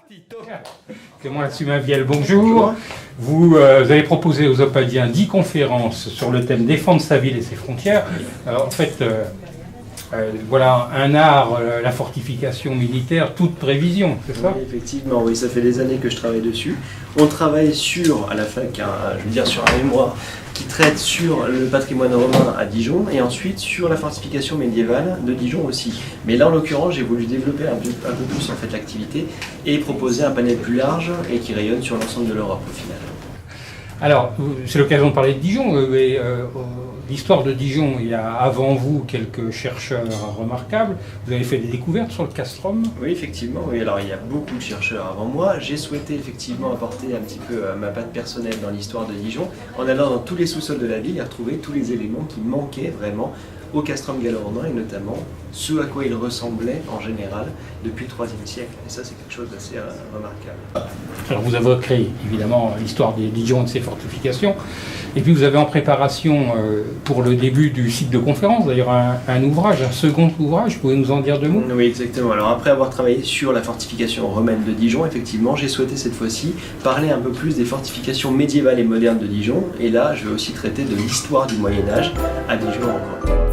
parti, Clément Sumaviel, bonjour. Vous avez proposé aux Opadiens 10 conférences sur le thème défendre sa ville et ses frontières. Alors, en fait, voilà un art, la fortification militaire, toute prévision, c'est ça? Oui, effectivement, oui, ça fait des années que je travaille dessus. On travaille à la fac, sur un mémoire qui traite sur le patrimoine romain à Dijon et ensuite sur la fortification médiévale de Dijon aussi. Mais là, en l'occurrence, j'ai voulu développer un peu plus en fait l'activité et proposer un panel plus large et qui rayonne sur l'ensemble de l'Europe au final. Alors, c'est l'occasion de parler de Dijon, mais l'histoire de Dijon, il y a avant vous quelques chercheurs remarquables. Vous avez fait des découvertes sur le castrum. Oui, effectivement. Oui. Alors, il y a beaucoup de chercheurs avant moi. J'ai souhaité effectivement apporter un petit peu ma patte personnelle dans l'histoire de Dijon, en allant dans tous les sous-sols de la ville et retrouver tous les éléments qui manquaient vraiment au castrum gallo-romain et notamment ce à quoi il ressemblait en général depuis le IIIe siècle. Et ça, c'est quelque chose d'assez remarquable. Alors vous avez créé évidemment l'histoire de Dijon et de ses fortifications, et puis vous avez en préparation pour le début du cycle de conférence d'ailleurs un ouvrage, un second ouvrage, vous pouvez nous en dire deux mots? Oui, exactement. Alors après avoir travaillé sur la fortification romaine de Dijon, effectivement, j'ai souhaité cette fois-ci parler un peu plus des fortifications médiévales et modernes de Dijon, et là je vais aussi traiter de l'histoire du Moyen-Âge à Dijon encore.